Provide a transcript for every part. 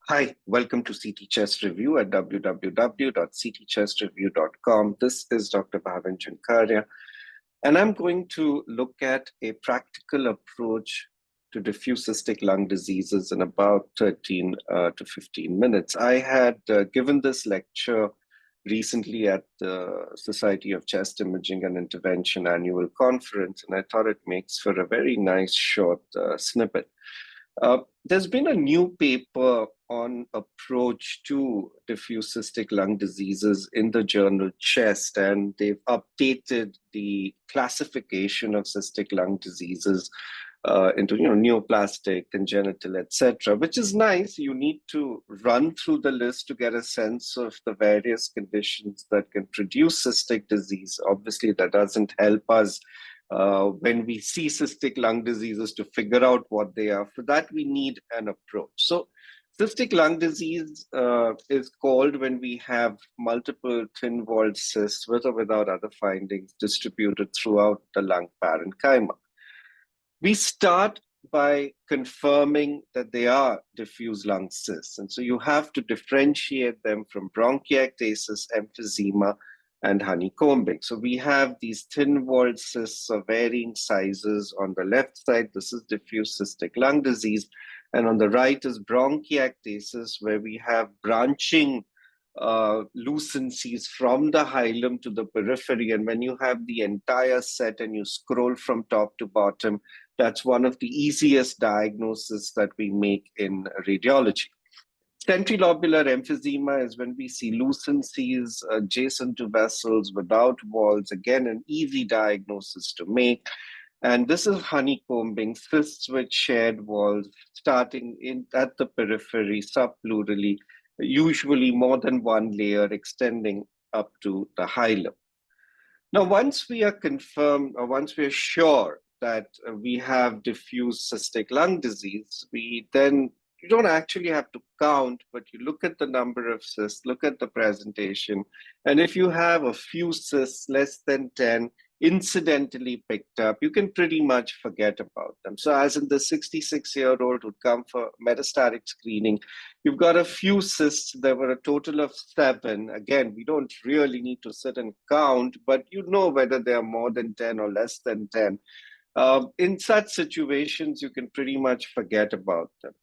Hi, welcome to CT Chest Review at www.ctchestreview.com. This is Dr. Bhavin Chankaria, and I'm going to look at a practical approach to diffuse cystic lung diseases in about 13 to 15 minutes. I had given this lecture recently at the Society of Chest Imaging and Intervention annual conference, and I thought it makes for a very nice short snippet. There's been a new paper on approach to diffuse cystic lung diseases in the journal Chest, and they've updated the classification of cystic lung diseases into neoplastic, congenital, etc., which is nice. You need to run through the list to get a sense of the various conditions that can produce cystic disease. Obviously, that doesn't help us when we see cystic lung diseases to figure out what they are. For that, we need an approach. So cystic lung disease is called when we have multiple thin-walled cysts with or without other findings distributed throughout the lung parenchyma. We start by confirming that they are diffuse lung cysts. And so you have to differentiate them from bronchiectasis, emphysema, and honeycombing. So we have these thin-walled cysts of varying sizes. On the left side, this is diffuse cystic lung disease. And on the right is bronchiectasis, where we have branching lucencies from the hilum to the periphery. And when you have the entire set and you scroll from top to bottom, that's one of the easiest diagnoses that we make in radiology. Centrilobular emphysema is when we see lucencies adjacent to vessels without walls. Again, an easy diagnosis to make. And this is honeycombing, cysts with shared walls, starting at the periphery, subpleurally, usually more than one layer extending up to the hilum. Now, once we are confirmed, or once we are sure that we have diffuse cystic lung disease, you don't actually have to count, but you look at the number of cysts, look at the presentation, and if you have a few cysts, less than 10, incidentally picked up, you can pretty much forget about them. So as in the 66-year-old who'd come for metastatic screening, you've got a few cysts. There were a total of 7. Again, we don't really need to sit and count, but you know whether they are more than 10 or less than 10. In such situations, you can pretty much forget about them.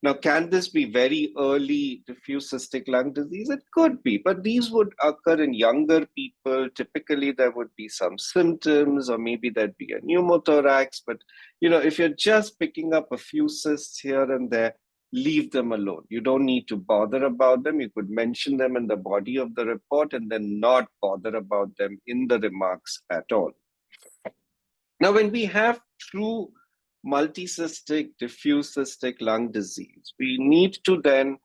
Now, can this be very early diffuse cystic lung disease? It could be, but these would occur in younger people. Typically, there would be some symptoms, or maybe there'd be a pneumothorax. But, if you're just picking up a few cysts here and there, leave them alone. You don't need to bother about them. You could mention them in the body of the report and then not bother about them in the remarks at all. Now, when we have true multicystic, diffuse cystic lung disease, we need to then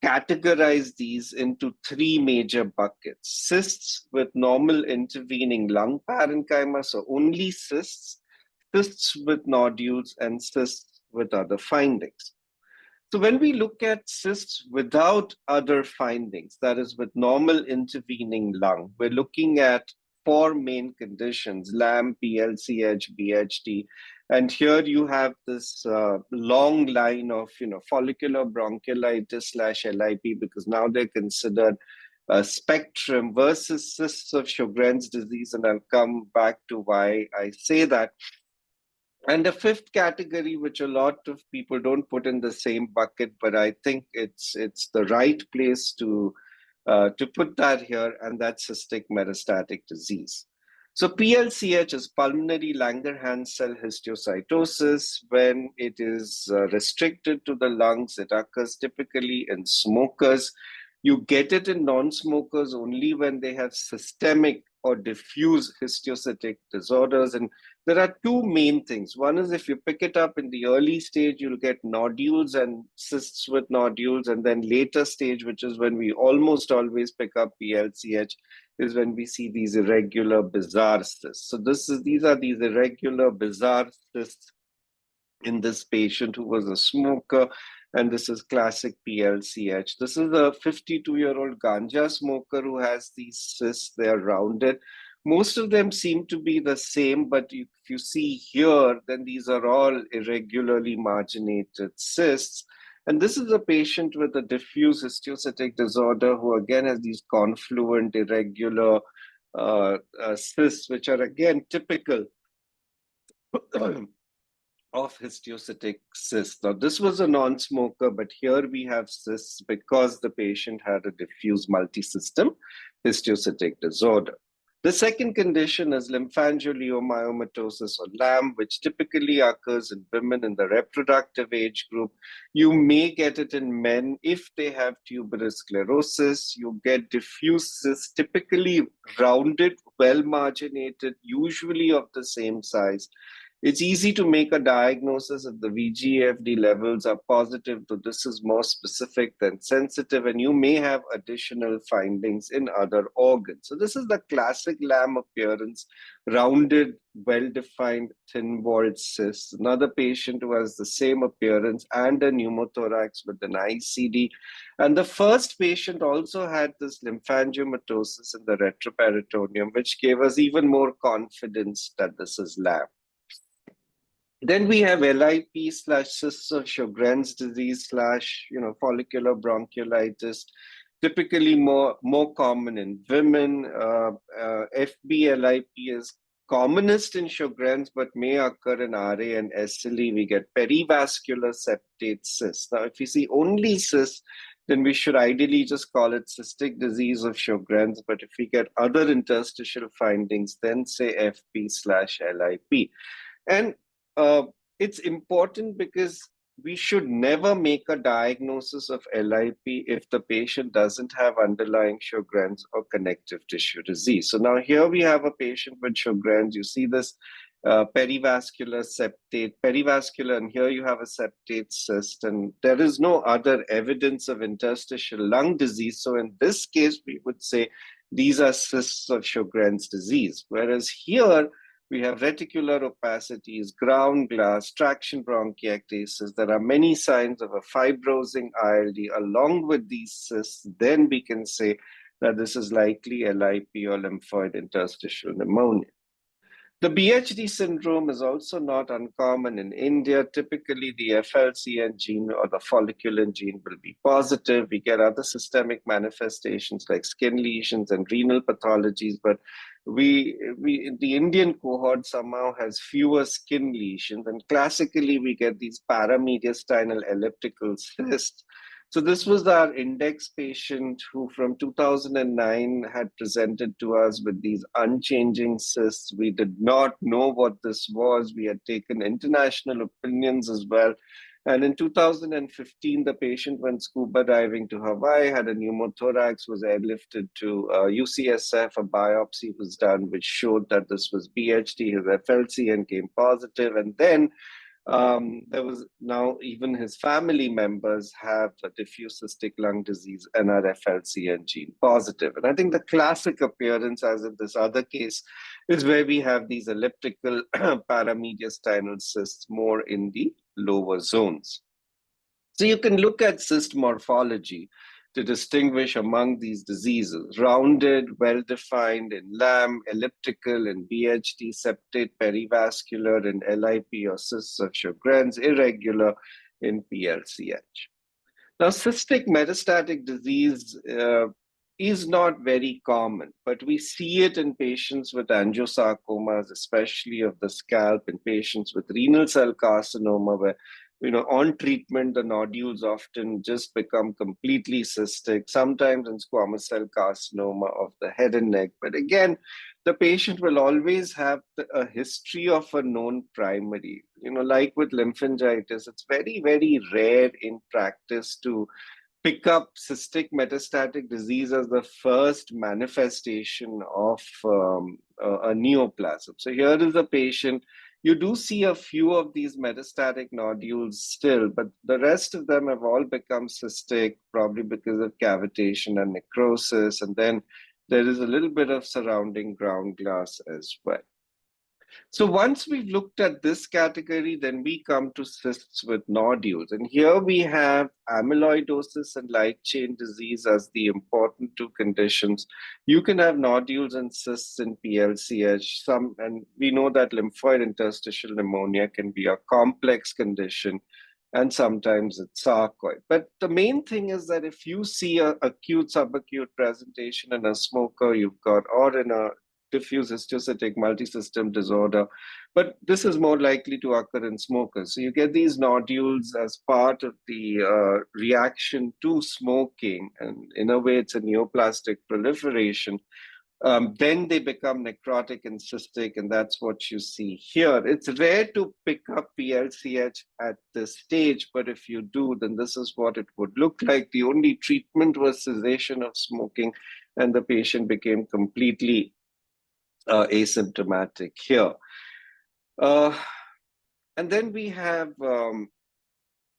categorize these into 3 major buckets: cysts with normal intervening lung parenchyma, so only cysts, cysts with nodules, and cysts with other findings. So when we look at cysts without other findings, that is with normal intervening lung, we're looking at 4 main conditions: LAM, PLCH, BHT. And here you have this long line of, follicular bronchiolitis / LIP, because now they're considered a spectrum, versus cysts of Sjogren's disease. And I'll come back to why I say that. And the 5th category, which a lot of people don't put in the same bucket, but I think it's the right place to put that here, and that's cystic metastatic disease. So PLCH is pulmonary Langerhans cell histiocytosis. When it is restricted to the lungs, it occurs typically in smokers. You get it in non-smokers only when they have systemic or diffuse histiocytic disorders. And there are 2 main things. One is, if you pick it up in the early stage, you'll get nodules and cysts with nodules. And then later stage, which is when we almost always pick up PLCH, is when we see these irregular, bizarre cysts. So these are these irregular, bizarre cysts in this patient who was a smoker. And this is classic PLCH. This is a 52-year-old ganja smoker who has these cysts. They are rounded. Most of them seem to be the same, but if you see here, then these are all irregularly marginated cysts. And this is a patient with a diffuse histiocytic disorder who again has these confluent, irregular cysts, which are again typical of histiocytic cysts. Now, this was a non-smoker, but here we have cysts because the patient had a diffuse multisystem histiocytic disorder. The second condition is lymphangioliomyomatosis or LAM, which typically occurs in women in the reproductive age group. You may get it in men if they have tuberous sclerosis. You get diffuse cysts, typically rounded, well marginated, usually of the same size. It's easy to make a diagnosis if the VGFD levels are positive, so this is more specific than sensitive, and you may have additional findings in other organs. So this is the classic LAM appearance, rounded, well-defined, thin-walled cyst. Another patient who has the same appearance and a pneumothorax with an ICD. And the first patient also had this lymphangiomatosis in the retroperitoneum, which gave us even more confidence that this is LAM. Then we have LIP slash cysts of Sjogren's disease slash, follicular bronchiolitis, typically more common in women. FB-LIP is commonest in Sjogren's, but may occur in RA and SLE. We get perivascular septate cysts. Now, if you see only cysts, then we should ideally just call it cystic disease of Sjogren's. But if we get other interstitial findings, then say FB slash LIP. And it's important because we should never make a diagnosis of LIP if the patient doesn't have underlying Sjogren's or connective tissue disease. So now here we have a patient with Sjogren's. You see this perivascular septate, perivascular, and here you have a septate cyst, and there is no other evidence of interstitial lung disease. So in this case, we would say these are cysts of Sjogren's disease. Whereas here, we have reticular opacities, ground glass, traction bronchiectasis. There are many signs of a fibrosing ILD along with these cysts. Then we can say that this is likely LIP or lymphoid interstitial pneumonia. The BHD syndrome is also not uncommon in India. Typically, the FLCN gene or the folliculin gene will be positive. We get other systemic manifestations like skin lesions and renal pathologies, but the Indian cohort somehow has fewer skin lesions, and classically we get these paramediastinal elliptical cysts. So this was our index patient who from 2009 had presented to us with these unchanging cysts. We did not know what this was. We had taken international opinions as well. And in 2015, the patient went scuba diving to Hawaii, had a pneumothorax, was airlifted to UCSF. A biopsy was done, which showed that this was BHD. His FLCN came positive. And then there was now even his family members have a diffuse cystic lung disease and are FLCN gene positive. And I think the classic appearance, as in this other case, is where we have these elliptical paramediastinal cysts more in the lower zones. So you can look at cyst morphology to distinguish among these diseases: rounded, well-defined in LAM, elliptical in BHD, septate, perivascular in LIP or cysts of Sjogren's, irregular in PLCH. Now, cystic metastatic disease is not very common, but we see it in patients with angiosarcomas, especially of the scalp, in patients with renal cell carcinoma, where on treatment, the nodules often just become completely cystic, sometimes in squamous cell carcinoma of the head and neck. But again, the patient will always have a history of a known primary. Like with lymphangitis, it's very, very rare in practice to pick up cystic metastatic disease as the first manifestation of a neoplasm. So here is a patient. You do see a few of these metastatic nodules still, but the rest of them have all become cystic, probably because of cavitation and necrosis. And then there is a little bit of surrounding ground glass as well. So once we've looked at this category, then we come to cysts with nodules. And here we have amyloidosis and light chain disease as the important two conditions. You can have nodules and cysts in PLCH. And we know that lymphoid interstitial pneumonia can be a complex condition. and sometimes it's sarcoid. But the main thing is that if you see a acute subacute presentation in a smoker, you've got, or in a diffuse histiocytic multisystem disorder, but this is more likely to occur in smokers. So you get these nodules as part of the reaction to smoking, and in a way, it's a neoplastic proliferation. Then they become necrotic and cystic, and that's what you see here. It's rare to pick up PLCH at this stage, but if you do, then this is what it would look like. The only treatment was cessation of smoking, and the patient became completely asymptomatic here. And then we have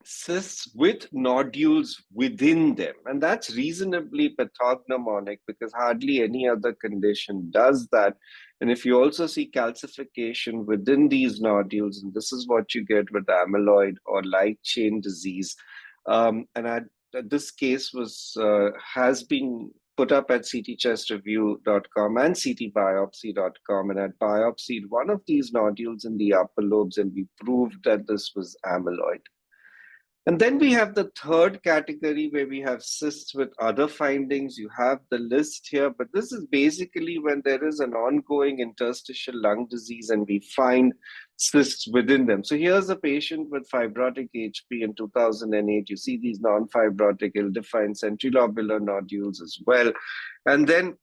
cysts with nodules within them. And that's reasonably pathognomonic because hardly any other condition does that. And if you also see calcification within these nodules, and this is what you get with amyloid or light chain disease. This case has been put up at ctchestreview.com and ctbiopsy.com, and I biopsied one of these nodules in the upper lobes, and we proved that this was amyloid. And then we have the third category where we have cysts with other findings. You have the list here, but this is basically when there is an ongoing interstitial lung disease and we find cysts within them. So here's a patient with fibrotic HP in 2008. You see these non-fibrotic, ill-defined centrilobular nodules as well. And then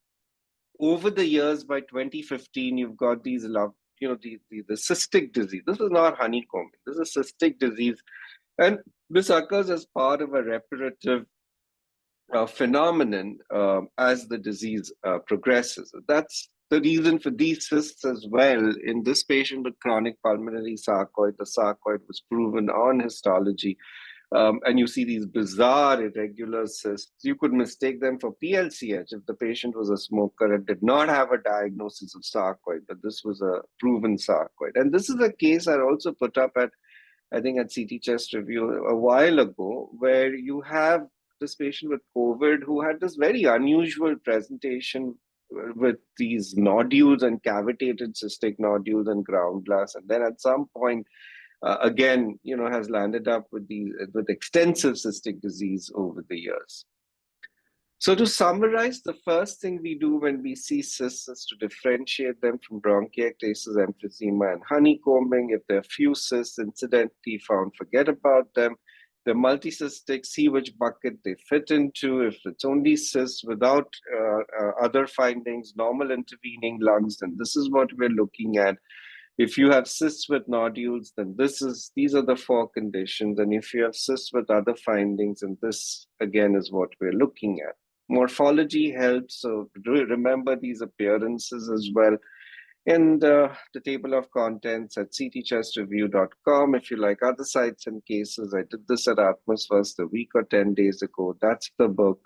over the years, by 2015, you've got these, the cystic disease. This is not honeycombing. This is cystic disease. And this occurs as part of a reparative phenomenon as the disease progresses. That's the reason for these cysts as well. In this patient with chronic pulmonary sarcoid, the sarcoid was proven on histology. And you see these bizarre irregular cysts. You could mistake them for PLCH if the patient was a smoker and did not have a diagnosis of sarcoid, but this was a proven sarcoid. And this is a case I also put up at, I think, at CT Chest Review a while ago, where you have this patient with COVID who had this very unusual presentation with these nodules and cavitated cystic nodules and ground glass. And then at some point, again, has landed up with extensive cystic disease over the years. So to summarize, the first thing we do when we see cysts is to differentiate them from bronchiectasis, emphysema, and honeycombing. If there are few cysts incidentally found, forget about them. They're multicystic, see which bucket they fit into. If it's only cysts without other findings, normal intervening lungs, then this is what we're looking at. If you have cysts with nodules, then these are the four conditions. And if you have cysts with other findings, then this again is what we're looking at. Morphology helps, so remember these appearances as well. And the table of contents at ctchestreview.com. If you like other sites and cases, I did this at Atmos First a week or 10 days ago. That's the book.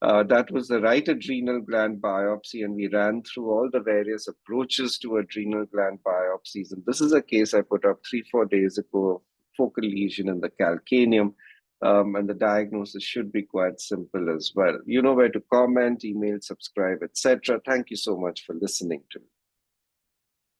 That was the right adrenal gland biopsy, and we ran through all the various approaches to adrenal gland biopsies. And this is a case I put up 3-4 days ago, focal lesion in the calcaneum. And the diagnosis should be quite simple as well. You know where to comment, email, subscribe, etc. Thank you so much for listening to me.